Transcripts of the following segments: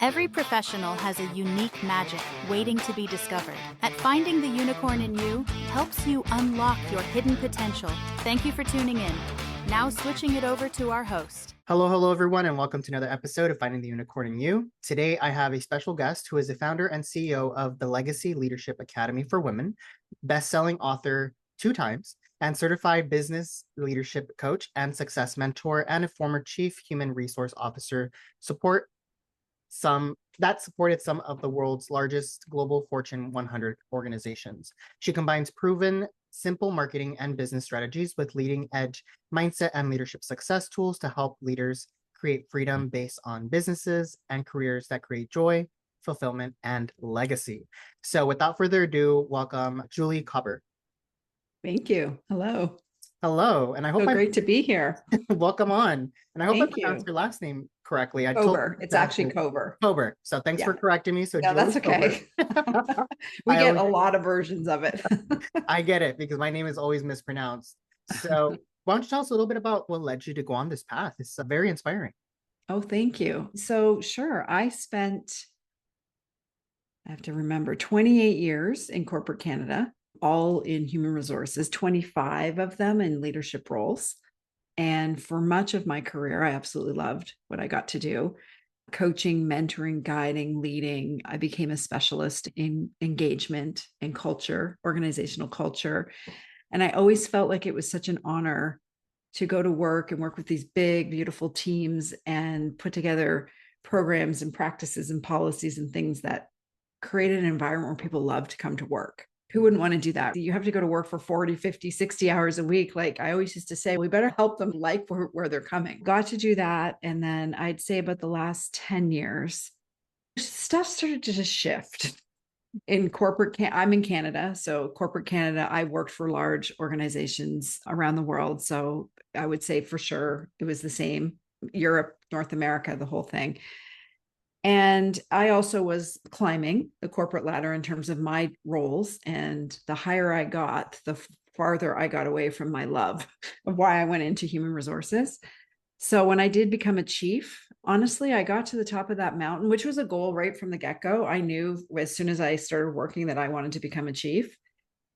Every professional has a unique magic waiting to be discovered. At Finding the Unicorn in You helps you unlock your hidden potential. Thank you for tuning in. Now switching it over to our host. Hello, everyone, and welcome to another episode of Finding the Unicorn in You. Today, I have a special guest who is the founder and CEO of the Legacy Leadership Academy for Women, best-selling author 2 times, and certified business leadership coach and success mentor, and a former chief human resource officer supported some of the world's largest global Fortune 100 organizations. She combines proven, simple marketing and business strategies with leading-edge mindset and leadership success tools to help leaders create freedom based on businesses and careers that create joy, fulfillment, and legacy. So without further ado, welcome Julie Cober. Thank you. Hello. Hello, and I hope great to be here. Welcome on. And I hope Thank I pronounced your last name correctly. Cober. It's actually Cober. Cober. So thanks for correcting me. So no, that's okay. We get a lot of versions of it. I get it because my name is always mispronounced. So why don't you tell us a little bit about what led you to go on this path? It's very inspiring. Oh, thank you. So sure. I have to remember, 28 years in corporate Canada, all in human resources, 25 of them in leadership roles. And for much of my career, I absolutely loved what I got to do. Coaching, mentoring, guiding, leading. I became a specialist in engagement and culture, organizational culture. And I always felt like it was such an honor to go to work and work with these big, beautiful teams and put together programs and practices and policies and things that created an environment where people love to come to work. Who wouldn't want to do that? You have to go to work for 40, 50, 60 hours a week. Like I always used to say, we better help them like where they're coming. Got to do that. And then I'd say about the last 10 years, stuff started to just shift. In corporate, I'm in Canada. So corporate Canada, I worked for large organizations around the world. So I would say for sure it was the same. Europe, North America, the whole thing. And I also was climbing the corporate ladder in terms of my roles. And the higher I got, the farther I got away from my love of why I went into human resources. So when I did become a chief, honestly, I got to the top of that mountain, which was a goal right from the get-go. I knew as soon as I started working that I wanted to become a chief.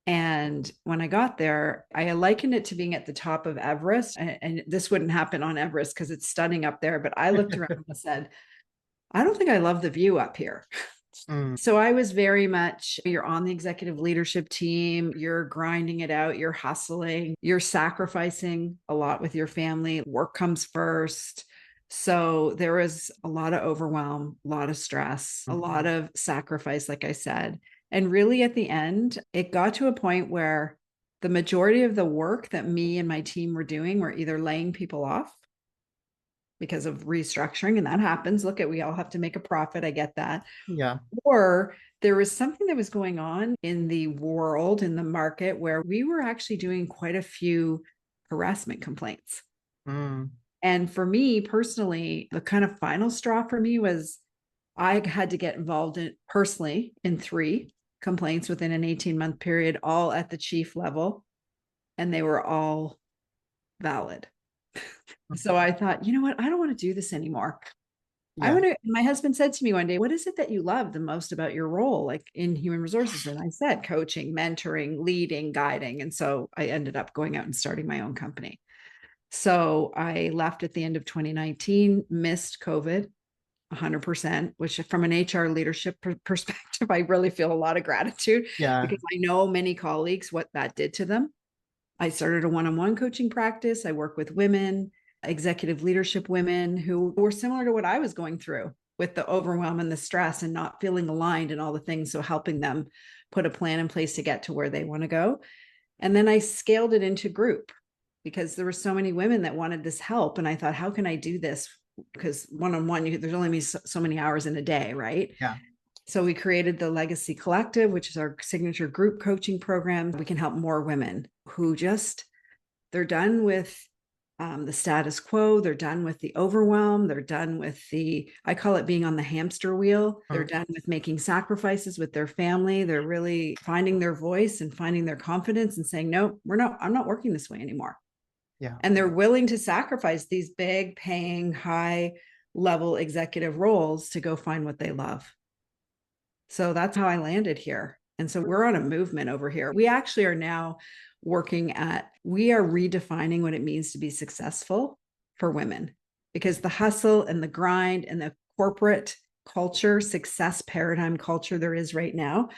And when I got there, I likened it to being at the top of Everest. And this wouldn't happen on Everest because it's stunning up there. But I looked around and said, I don't think I love the view up here. So I was very much, you're on the executive leadership team, you're grinding it out, you're hustling, you're sacrificing a lot with your family. Work comes first. So there was a lot of overwhelm, a lot of stress, a lot of sacrifice, like I said. And really at the end, it got to a point where the majority of the work that me and my team were doing were either laying people off because of restructuring, and that happens. Look, we all have to make a profit. I get that. Yeah. Or there was something that was going on in the world, in the market, where we were actually doing quite a few harassment complaints. And for me personally, the kind of final straw for me was I had to get involved personally in 3 complaints within an 18-month period, all at the chief level, and they were all valid. So I thought, you know what? I don't want to do this anymore. Yeah. My husband said to me one day, what is it that you love the most about your role, like in human resources? And I said, coaching, mentoring, leading, guiding. And so I ended up going out and starting my own company. So I left at the end of 2019, missed COVID 100%, which from an HR leadership perspective, I really feel a lot of gratitude because I know many colleagues, what that did to them. I started a one-on-one coaching practice. I work with women, executive leadership women who were similar to what I was going through with the overwhelm and the stress and not feeling aligned and all the things. So helping them put a plan in place to get to where they want to go. And then I scaled it into group because there were so many women that wanted this help. And I thought, how can I do this? Because one-on-one, there's only so many hours in a day, right? Yeah. So we created the Legacy Collective, which is our signature group coaching program. We can help more women who they're done with the status quo. They're done with the overwhelm. They're done with I call it being on the hamster wheel. They're done with making sacrifices with their family. They're really finding their voice and finding their confidence and saying, no, I'm not working this way anymore. Yeah. And they're willing to sacrifice these big paying, high level executive roles to go find what they love. So that's how I landed here. And so we're on a movement over here. We actually are now we are redefining what it means to be successful for women, because the hustle and the grind and the corporate culture, success paradigm culture there is right now,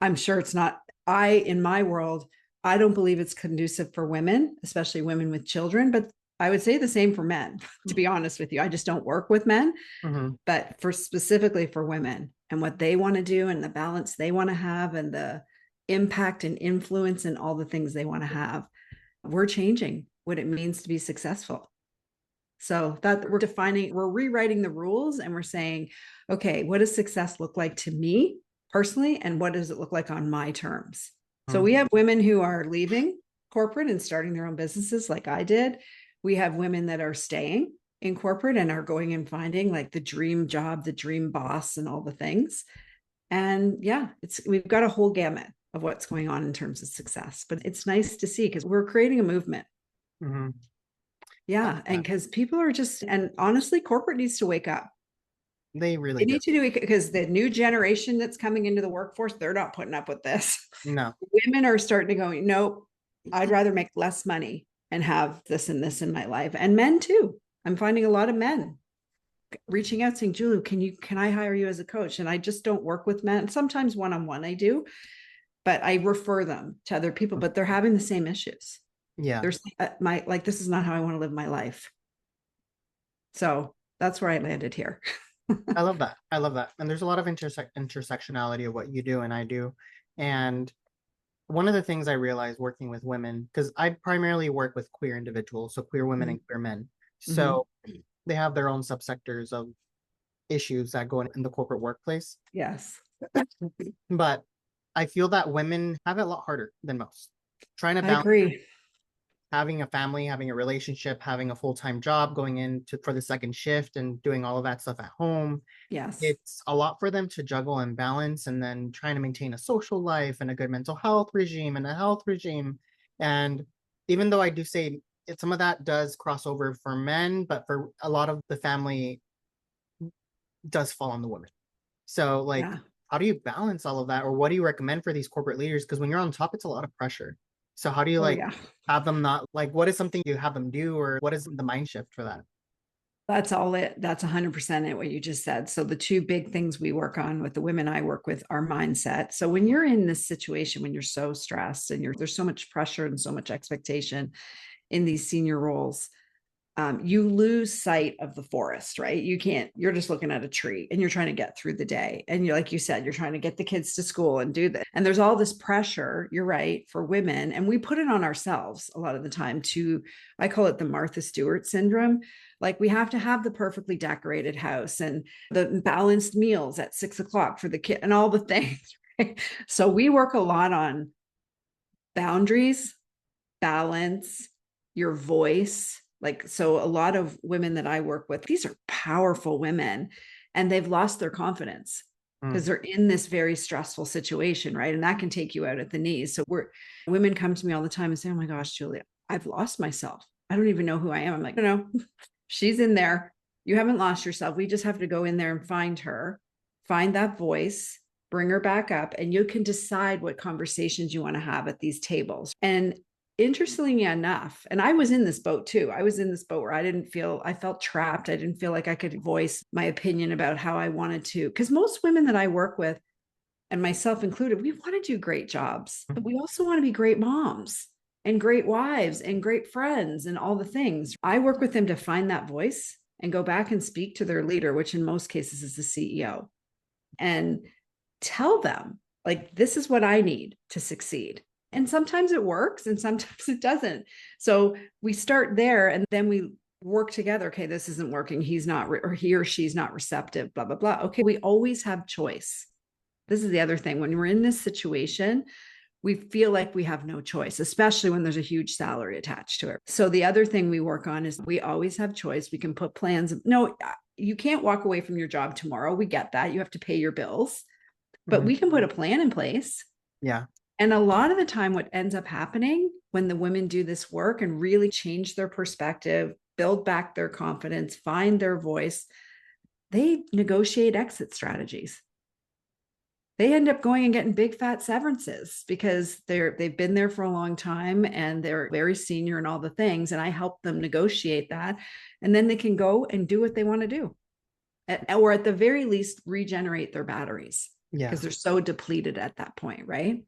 I'm sure it's not, in my world, I don't believe it's conducive for women, especially women with children, but I would say the same for men, to be honest with you. I just don't work with men, but specifically for women and what they want to do and the balance they want to have and the impact and influence and all the things they want to have. We're changing what it means to be successful. So that we're rewriting the rules, and we're saying, okay, what does success look like to me personally? And what does it look like on my terms? So we have women who are leaving corporate and starting their own businesses like I did. We have women that are staying in corporate and are going and finding like the dream job, the dream boss, and all the things. And yeah, we've got a whole gamut of what's going on in terms of success, but it's nice to see because we're creating a movement. Yeah. And because people are and honestly, corporate needs to wake up. They really need to do it because the new generation that's coming into the workforce, they're not putting up with this. No. Women are starting to go, nope, I'd rather make less money and have this and this in my life. And men too. I'm finding a lot of men reaching out saying, Julie, can I hire you as a coach? And I just don't work with men. Sometimes one-on-one I do, but I refer them to other people, but they're having the same issues. Yeah. There's this is not how I want to live my life. So that's where I landed here. I love that. And there's a lot of intersectionality of what you do and I do. And one of the things I realized working with women, because I primarily work with queer individuals, so queer women and queer men. So they have their own subsectors of issues that go in the corporate workplace. Yes. But I feel that women have it a lot harder than most. Trying to balance I agree. Having a family, having a relationship, having a full-time job, going in for the second shift and doing all of that stuff at home. Yes. It's a lot for them to juggle and balance, and then trying to maintain a social life and a good mental health regime and a health regime. And even though I do say some of that does cross over for men, but for a lot of the family does fall on the women. So like, how do you balance all of that? Or what do you recommend for these corporate leaders? Because when you're on top, it's a lot of pressure. So how do you have them not what is something you have them do, or what is the mind shift for that? That's 100% it, what you just said. So the two big things we work on with the women I work with are mindset. So when you're in this situation, when you're so stressed and there's so much pressure and so much expectation in these senior roles, you lose sight of the forest, right? You're just looking at a tree and you're trying to get through the day. And like you said, you're trying to get the kids to school and do that. And there's all this pressure, you're right, for women. And we put it on ourselves a lot of the time I call it the Martha Stewart syndrome. Like we have to have the perfectly decorated house and the balanced meals at 6:00 for the kid and all the things, right? So we work a lot on boundaries, balance, your voice. So a lot of women that I work with, these are powerful women and they've lost their confidence because they're in this very stressful situation, right? And that can take you out at the knees. So women come to me all the time and say, oh my gosh, Julie, I've lost myself. I don't even know who I am. I'm like, no, she's in there. You haven't lost yourself. We just have to go in there and find her, find that voice, bring her back up, and you can decide what conversations you want to have at these tables. And interestingly enough, and I was in this boat too. I was in this boat where I felt trapped. I didn't feel like I could voice my opinion about how I wanted to. Because most women that I work with, and myself included, we want to do great jobs, but we also want to be great moms and great wives and great friends and all the things. I work with them to find that voice and go back and speak to their leader, which in most cases is the CEO, and tell them, like, this is what I need to succeed. And sometimes it works and sometimes it doesn't. So we start there and then we work together. Okay, this isn't working. He's not, or he or she's not receptive, blah, blah, blah. Okay, we always have choice. This is the other thing. When we're in this situation, we feel like we have no choice, especially when there's a huge salary attached to it. So the other thing we work on is we always have choice. We can put plans. No, you can't walk away from your job tomorrow. We get that. You have to pay your bills, but we can put a plan in place. Yeah. And a lot of the time, what ends up happening when the women do this work and really change their perspective, build back their confidence, find their voice, they negotiate exit strategies. They end up going and getting big fat severances because they've been there for a long time and they're very senior and all the things. And I help them negotiate that. And then they can go and do what they want to do. Or at the very least, regenerate their batteries because they're so depleted at that point, right?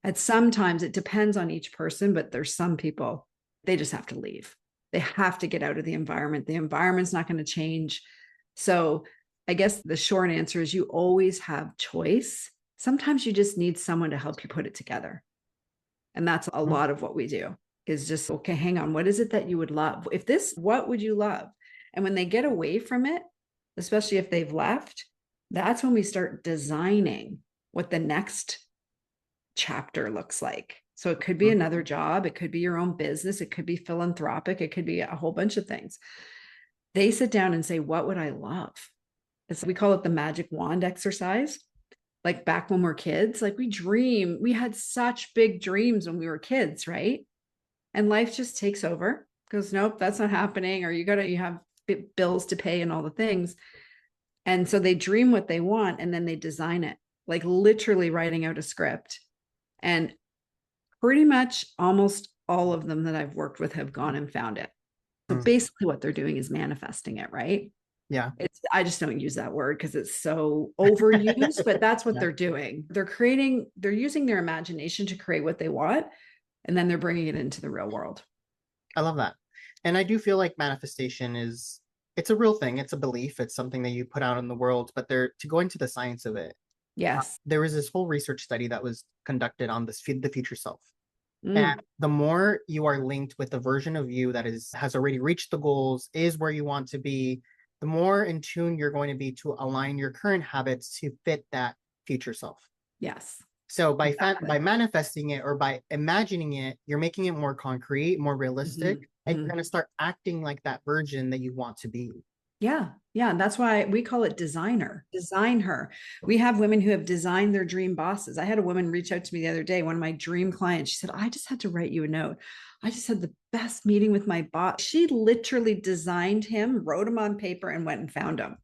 And sometimes it depends on each person, but there's some people, they just have to leave. They have to get out of the environment. The environment's not going to change. So I guess the short answer is you always have choice. Sometimes you just need someone to help you put it together. And that's a lot of what we do is just, okay, hang on. What is it that you would love? What would you love? And when they get away from it, especially if they've left, that's when we start designing what the next chapter looks like. So it could be another job. It could be your own business. It could be philanthropic. It could be a whole bunch of things. They sit down and say, what would I love? We call it the magic wand exercise. Like back when we're kids, like we had such big dreams when we were kids, right? And life just takes over, goes, nope, that's not happening. Or you have bills to pay and all the things. And so they dream what they want and then they design it, like literally writing out a script. And pretty much almost all of them that I've worked with have gone and found it. So basically what they're doing is manifesting it, right? Yeah. I just don't use that word because it's so overused, but that's what they're doing. They're using their imagination to create what they want, and then they're bringing it into the real world. I love that. And I do feel like manifestation it's a real thing. It's a belief. It's something that you put out in the world, but to go into the science of it. Yes. There was this whole research study that was conducted on the future self. And the more you are linked with the version of you that has already reached the goals, is where you want to be, the more in tune you're going to be to align your current habits to fit that future self. Yes. So by manifesting it or by imagining it, you're making it more concrete, more realistic, and you're going to start acting like that version that you want to be. Yeah. Yeah. And that's why we call it design her. We have women who have designed their dream bosses. I had a woman reach out to me the other day, one of my dream clients. She said, I just had to write you a note. I just had the best meeting with my boss. She literally designed him, wrote him on paper, and went and found him.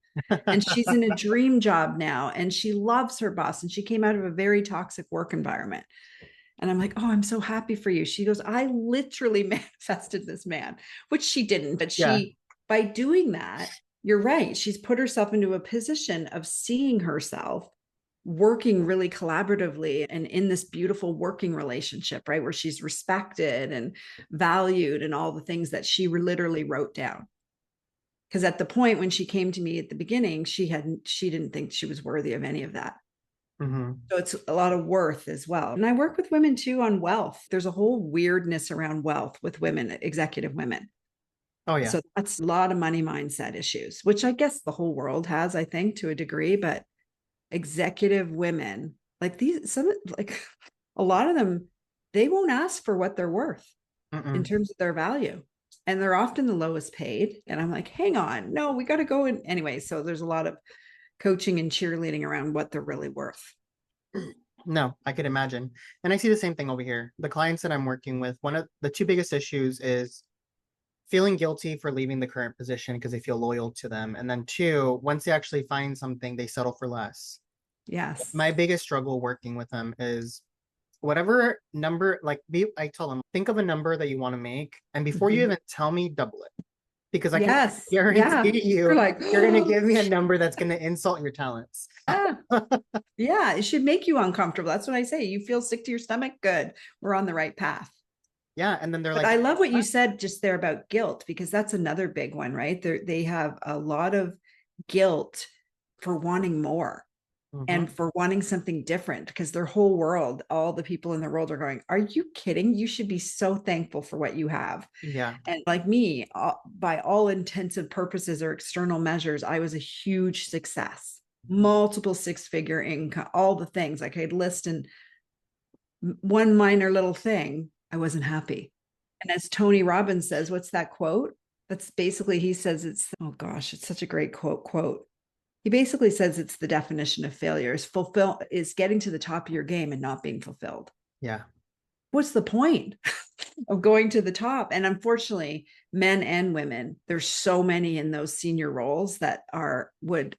And she's in a dream job now. And she loves her boss. And she came out of a very toxic work environment. And I'm like, oh, I'm so happy for you. She goes, I literally manifested this man, which she didn't. But by doing that, you're right. She's put herself into a position of seeing herself working really collaboratively and in this beautiful working relationship, right? Where she's respected and valued and all the things that she literally wrote down. Because at the point when she came to me at the beginning, she didn't think she was worthy of any of that. So it's a lot of worth as well. And I work with women too on wealth. There's a whole weirdness around wealth with women, executive women. Oh, yeah. So that's a lot of money mindset issues, which I guess the whole world has, I think, to a degree, but executive women, like a lot of them, they won't ask for what they're worth in terms of their value. And they're often the lowest paid. And I'm like, hang on, no, we got to go in anyway. So there's a lot of coaching and cheerleading around what they're really worth. No, I could imagine. And I see the same thing over here. The clients that I'm working with, one of the two biggest issues is feeling guilty for leaving the current position because they feel loyal to them. And then two, once they actually find something, they settle for less. Yes. My biggest struggle working with them is whatever number, I tell them, think of a number that you want to make. And before you even tell me, double it. Because I can guarantee you're going to give me a number that's going to insult your talents. Yeah, it should make you uncomfortable. That's what I say. You feel sick to your stomach? Good. We're on the right path. Yeah. And then I love what you said just there about guilt, because that's another big one, right? They have a lot of guilt for wanting more and for wanting something different, because their whole world, all the people in the world are going, are you kidding? You should be so thankful for what you have. Yeah. And like me, by all intensive purposes or external measures, I was a huge success, multiple six-figure income, all the things I could list in one minor little thing. I wasn't happy. And as Tony Robbins says, what's that quote? That's basically, he says it's such a great quote. He basically says it's the definition of failure is getting to the top of your game and not being fulfilled. Yeah. what's the point of going to the top? And unfortunately, men and women, there's so many in those senior roles that would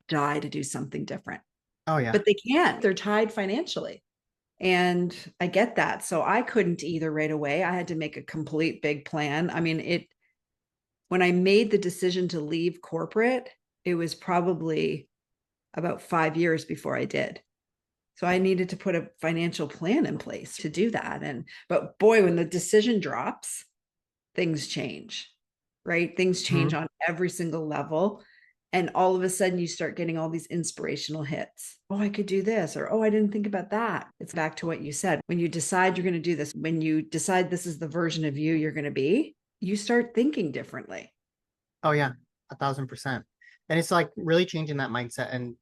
die to do something different. Oh yeah. But they can't. They're tied financially. And I get that. So I couldn't either right away. I had to make a complete big plan. I mean, when I made the decision to leave corporate, it was probably about 5 years before I did. So I needed to put a financial plan in place to do that. But boy, when the decision drops, things change, right? Things change on every single level. And all of a sudden you start getting all these inspirational hits. Oh, I could do this, or, oh, I didn't think about that. It's back to what you said. When you decide you're going to do this, when you decide this is the version of you you're going to be, you start thinking differently. Oh yeah, 1,000%. And it's like really changing that mindset and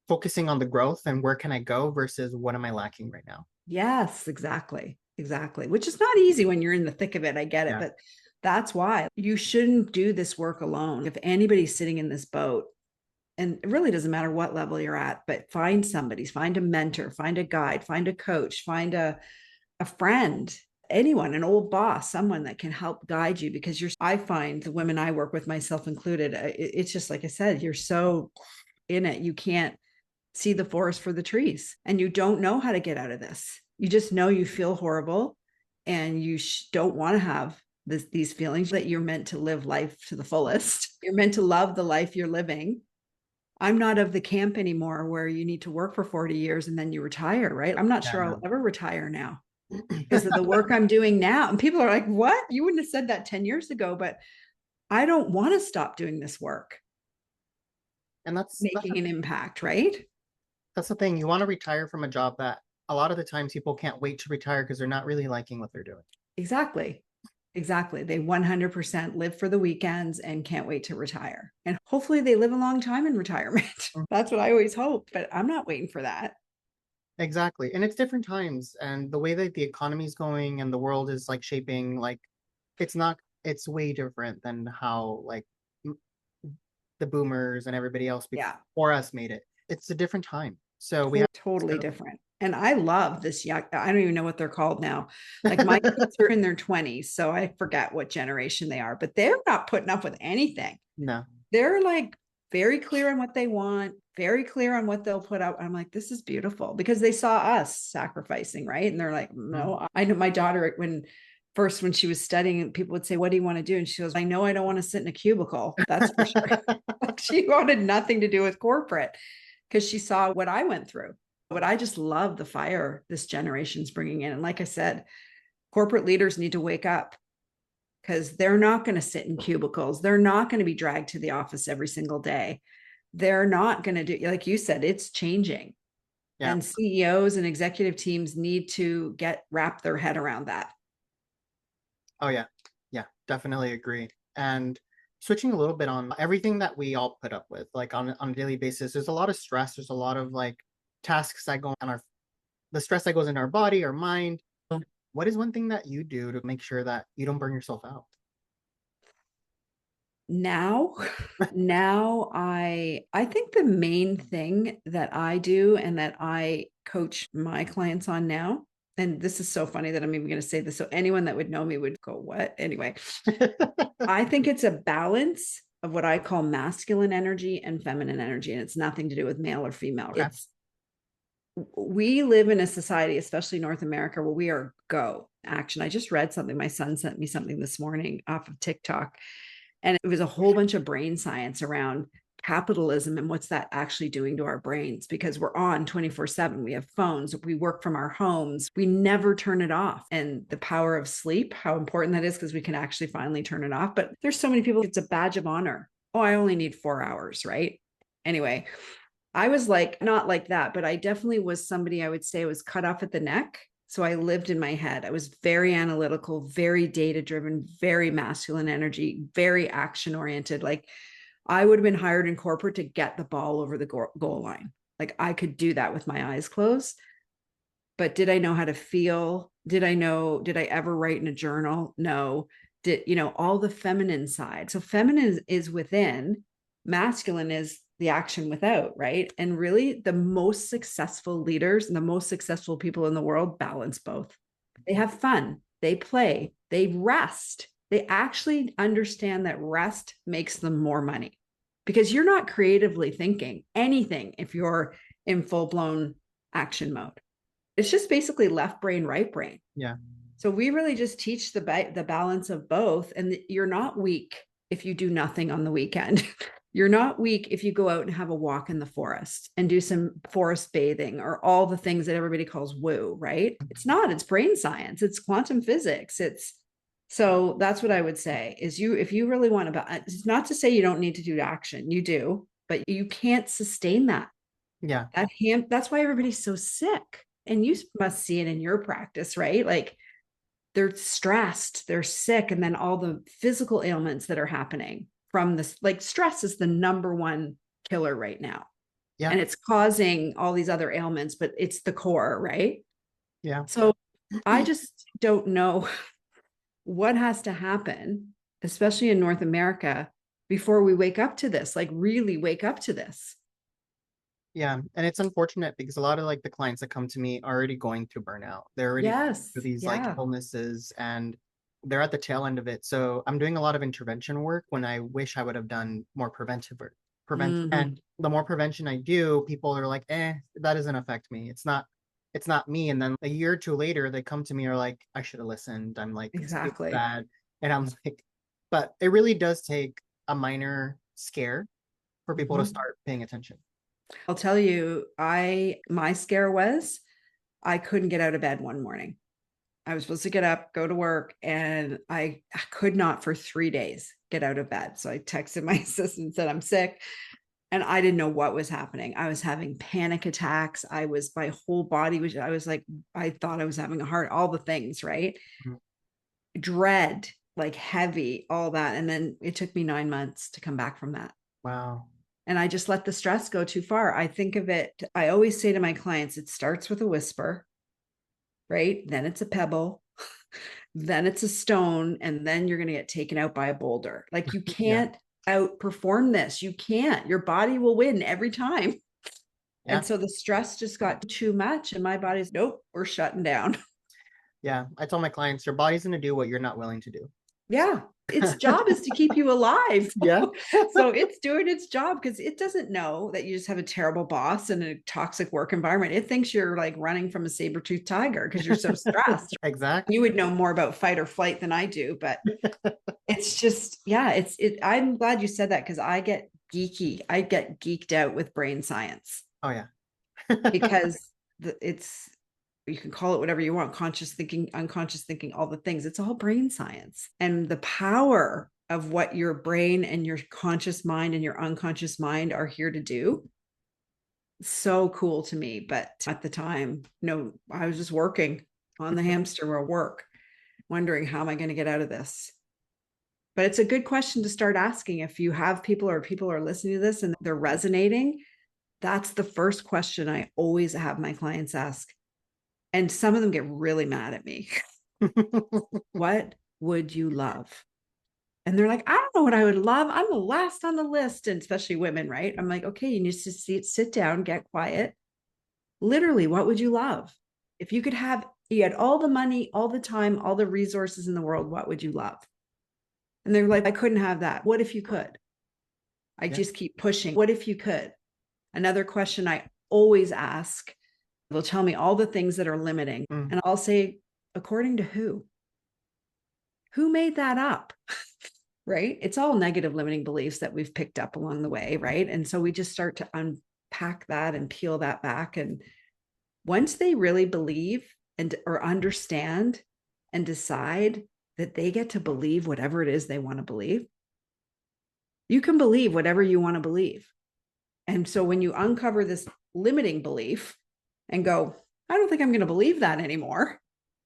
focusing on the growth and where can I go versus what am I lacking right now? Yes, exactly. Exactly. Which is not easy when you're in the thick of it. I get it. Yeah. But that's why you shouldn't do this work alone. If anybody's sitting in this boat, and it really doesn't matter what level you're at, but find somebody, find a mentor, find a guide, find a coach, find a friend, anyone, an old boss, someone that can help guide you, because I find the women I work with, myself included, it's just like I said, you're so in it, you can't see the forest for the trees, and you don't know how to get out of this. You just know you feel horrible, and you don't want to have these feelings, that you're meant to live life to the fullest. You're meant to love the life you're living. I'm not of the camp anymore where you need to work for 40 years and then you retire, right? I'm not sure I'll ever retire now because of the work I'm doing now. And people are like, what? You wouldn't have said that 10 years ago, but I don't want to stop doing this work. And that's making an impact, right? That's the thing. You want to retire from a job that a lot of the times people can't wait to retire because they're not really liking what they're doing. Exactly. Exactly. They 100% live for the weekends and can't wait to retire. And hopefully they live a long time in retirement. That's what I always hope, but I'm not waiting for that. Exactly. And it's different times. And the way that the economy is going and the world is like shaping, like it's way different than how like the boomers and everybody else before us made it. It's a different time. So we have totally different. And I love this young, I don't even know what they're called now. Like my kids are in their 20s, so I forget what generation they are, but they're not putting up with anything. No. They're like very clear on what they want, very clear on what they'll put out. I'm like, this is beautiful, because they saw us sacrificing, right? And they're like, no. I know my daughter, when she was studying, people would say, what do you want to do? And she goes, I know I don't want to sit in a cubicle. That's for sure. She wanted nothing to do with corporate, because she saw what I went through. But I just love the fire this generation's bringing in. And like I said, corporate leaders need to wake up, because they're not going to sit in cubicles. They're not going to be dragged to the office every single day. They're not going to do, like you said, it's changing. Yeah. And CEOs and executive teams need to wrap their head around that. Oh yeah. Yeah, definitely agree. And switching a little bit on everything that we all put up with, like on a daily basis, there's a lot of stress. There's a lot of like tasks that go on the stress that goes into our body, our mind. What is one thing that you do to make sure that you don't burn yourself out? Now I think the main thing that I do and that I coach my clients on now, and this is so funny that I'm even going to say this, so anyone that would know me would go, what? Anyway, I think it's a balance of what I call masculine energy and feminine energy. And it's nothing to do with male or female. Okay. We live in a society, especially North America, where we are go action. I just read something. My son sent me something this morning off of TikTok, and it was a whole bunch of brain science around capitalism and what's that actually doing to our brains, because we're on 24/7. We have phones, we work from our homes, we never turn it off. And the power of sleep, how important that is, because we can actually finally turn it off. But there's so many people, it's a badge of honor. Oh, I only need 4 hours, right? Anyway, I was like, not like that, but I definitely was somebody, I would say, was cut off at the neck. So I lived in my head. I was very analytical, very data-driven, very masculine energy, very action-oriented. Like I would have been hired in corporate to get the ball over the goal line. Like I could do that with my eyes closed. But did I know how to feel? Did I ever write in a journal? No. All the feminine side. So feminine is within, masculine is the action without, right? And really the most successful leaders and the most successful people in the world balance both. They have fun. They play. They rest. They actually understand that rest makes them more money because you're not creatively thinking anything if you're in full blown action mode. It's just basically left brain, right brain. Yeah. So we really just teach the balance of both. And you're not weak if you do nothing on the weekend. You're not weak if you go out and have a walk in the forest and do some forest bathing or all the things that everybody calls woo, right? It's not, it's brain science, it's quantum physics. So that's what I would say is if you really want to, it's not to say you don't need to do action, you do, but you can't sustain that. Yeah. That's why everybody's so sick. And you must see it in your practice, right? Like they're stressed, they're sick, and then all the physical ailments that are happening from this, like stress is the number one killer right now. Yeah. And it's causing all these other ailments, but it's the core, right? Yeah. So I just don't know what has to happen, especially in North America, before we wake up to this, like really wake up to this. Yeah. And it's unfortunate because a lot of like the clients that come to me are already going through burnout. They're already Yes. through these like Yeah. illnesses and they're at the tail end of it. So I'm doing a lot of intervention work when I wish I would have done more preventive work. And the more prevention I do, people are like, that doesn't affect me. It's not me. And then a year or two later, they come to me are like, I should have listened. I'm like, it's Exactly. bad. And I'm like, but it really does take a minor scare for people to start paying attention. I'll tell you, my scare was I couldn't get out of bed one morning. I was supposed to get up, go to work, and I could not for 3 days get out of bed. So I texted my assistant and said, I'm sick. And I didn't know what was happening. I was having panic attacks. My whole body was, I was like, I thought I was having a heart, all the things, right? Mhm. Dread, like heavy, all that. And then it took me 9 months to come back from that. Wow. And I just let the stress go too far. I think of it, I always say to my clients, it starts with a whisper, right? Then it's a pebble, then it's a stone, and then you're going to get taken out by a boulder. Like you Yeah. can't outperform this. You can't. Your body will win every time. Yeah. And so the stress just got too much, and my body's, nope, we're shutting down. Yeah. I tell my clients, your body's going to do what you're not willing to do. Yeah. Its job is to keep you alive. Yeah. So it's doing its job because it doesn't know that you just have a terrible boss and a toxic work environment. It thinks you're like running from a saber-toothed tiger because you're so stressed. Exactly. You would know more about fight or flight than I do, but it's just, yeah, I'm glad you said that because I get geeky. I get geeked out with brain science Oh, yeah. because you can call it whatever you want, conscious thinking, unconscious thinking, all the things. It's all brain science. And the power of what your brain and your conscious mind and your unconscious mind are here to do. So cool to me. But at the time, no, I was just working on the hamster wheel work, wondering how am I going to get out of this? But it's a good question to start asking if you have people are listening to this and they're resonating. That's the first question I always have my clients ask. And some of them get really mad at me. What would you love? And they're like, I don't know what I would love. I'm the last on the list. And especially women, right? I'm like, okay, you need to sit down, get quiet. Literally, what would you love? If you had all the money, all the time, all the resources in the world, what would you love? And they're like, I couldn't have that. What if you could? I just keep pushing. What if you could? Another question I always ask, they'll tell me all the things that are limiting. And I'll say, according to who? Who made that up? Right? It's all negative limiting beliefs that we've picked up along the way. Right. And so we just start to unpack that and peel that back. And once they really believe or understand and decide that they get to believe whatever it is they want to believe, you can believe whatever you want to believe. And so when you uncover this limiting belief and go, I don't think I'm going to believe that anymore,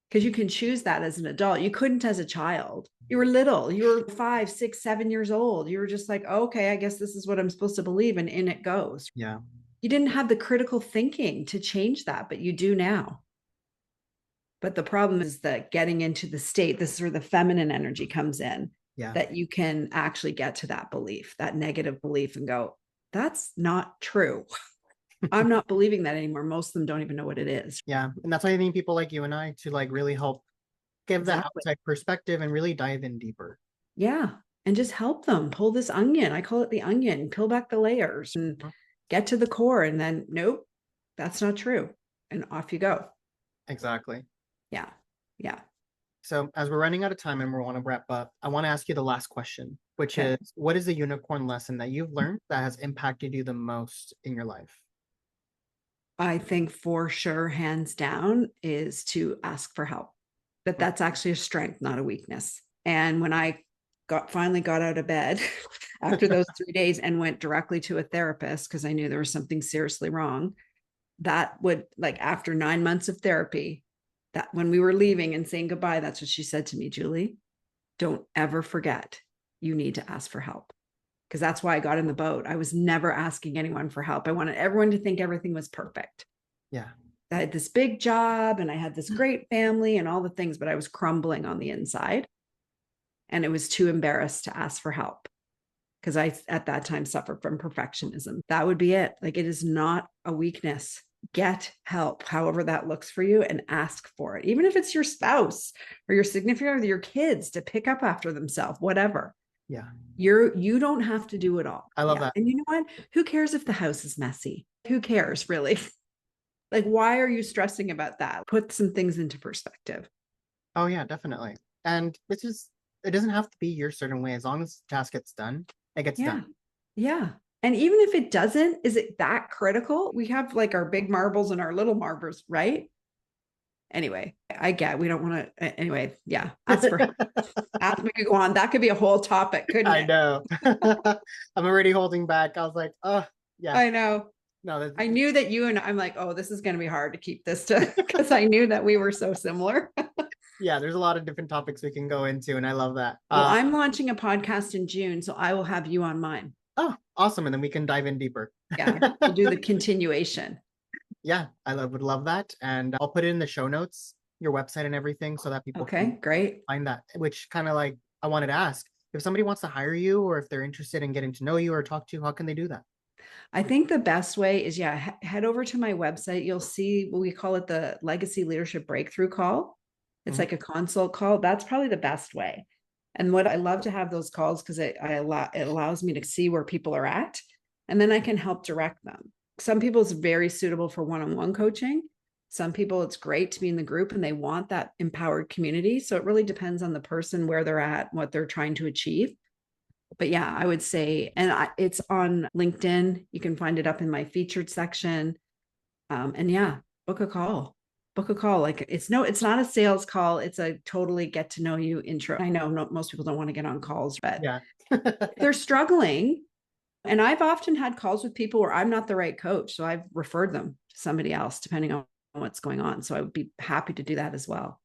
because you can choose that as an adult. You couldn't as a child. You were little. You were 5, 6, 7 years old. You were just like, okay, I guess this is what I'm supposed to believe. And in it goes. Yeah. You didn't have the critical thinking to change that, but you do now. But the problem is that getting into the state, this is where the feminine energy comes in, that you can actually get to that belief, that negative belief and go, that's not true. I'm not believing that anymore. Most of them don't even know what it is. Yeah. And that's why I need people like you and I to like really help give that Exactly. outside perspective and really dive in deeper. Yeah. And just help them pull this onion. I call it the onion, peel back the layers and get to the core. And then, nope, that's not true. And off you go. Exactly. Yeah. Yeah. So as we're running out of time and we want to wrap up, I want to ask you the last question, which Okay. is, what is the unicorn lesson that you've learned that has impacted you the most in your life? I think for sure, hands down, is to ask for help. That's actually a strength, not a weakness. And when I finally got out of bed after those 3 days and went directly to a therapist because I knew there was something seriously wrong, that would, like, after 9 months of therapy, that when we were leaving and saying goodbye, that's what she said to me, Julie, don't ever forget you need to ask for help. Because that's why I got in the boat. I was never asking anyone for help. I wanted everyone to think everything was perfect. Yeah. I had this big job and I had this great family and all the things, but I was crumbling on the inside. And it was too embarrassed to ask for help because I, at that time, suffered from perfectionism. That would be it. Like, it is not a weakness. Get help, however that looks for you, and ask for it. Even if it's your spouse or your significant other, your kids, to pick up after themselves, whatever. Yeah. You don't have to do it all. I love that. And you know what? Who cares if the house is messy? Who cares, really? Like, why are you stressing about that? Put some things into perspective. Oh yeah, definitely. And it doesn't have to be your certain way. As long as the task gets done, it gets Yeah. done. Yeah. And even if it doesn't, is it that critical? We have like our big marbles and our little marbles, right? Anyway, we don't want to, anyway, yeah. Ask for help. We could go on. That could be a whole topic, couldn't I it? know. I'm already holding back. I was like, oh yeah. I know. No, I knew that I'm like, oh, this is going to be hard to keep this to, because I knew that we were so similar. yeah, there's a lot of different topics we can go into, and I love that. Well, I'm launching a podcast in June, so I will have you on mine. Oh, awesome. And then we can dive in deeper. Yeah, we'll do the continuation. Yeah, would love that. And I'll put it in the show notes, your website and everything, so that people can Great. find that, which kind of like I wanted to ask, if somebody wants to hire you or if they're interested in getting to know you or talk to you, how can they do that? I think the best way is, head over to my website. You'll see what we call it, the Legacy Leadership Breakthrough Call. It's like a consult call. That's probably the best way. And what I love to have those calls because it allows me to see where people are at, and then I can help direct them. Some people it's very suitable for one-on-one coaching. Some people it's great to be in the group and they want that empowered community. So it really depends on the person, where they're at, what they're trying to achieve. But yeah, I would say, and it's on LinkedIn. You can find it up in my featured section. And yeah, book a call. Like, it's not a sales call. It's a totally get to know you intro. I know most people don't want to get on calls, but Yeah. they're struggling. And I've often had calls with people where I'm not the right coach. So I've referred them to somebody else, depending on what's going on. So I would be happy to do that as well.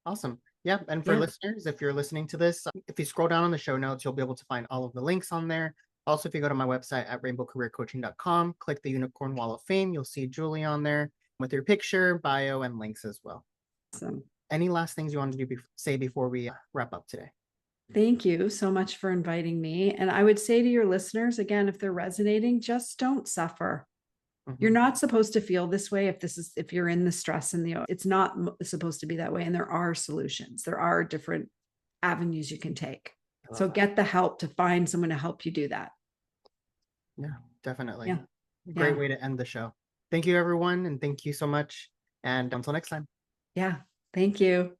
Awesome. Yeah. And for listeners, if you're listening to this, if you scroll down on the show notes, you'll be able to find all of the links on there. Also, if you go to my website at rainbowcareercoaching.com, click the Unicorn Wall of Fame, you'll see Julie on there with your picture, bio, and links as well. Awesome. Any last things you want to say before we wrap up today? Thank you so much for inviting me. And I would say to your listeners, again, if they're resonating, just don't suffer. You're not supposed to feel this way if you're in the stress and it's not supposed to be that way. And there are solutions. There are different avenues you can take. So get the help to find someone to help you do that. Yeah, definitely. Yeah. Great way to end the show. Thank you, everyone. And thank you so much. And until next time. Yeah. Thank you.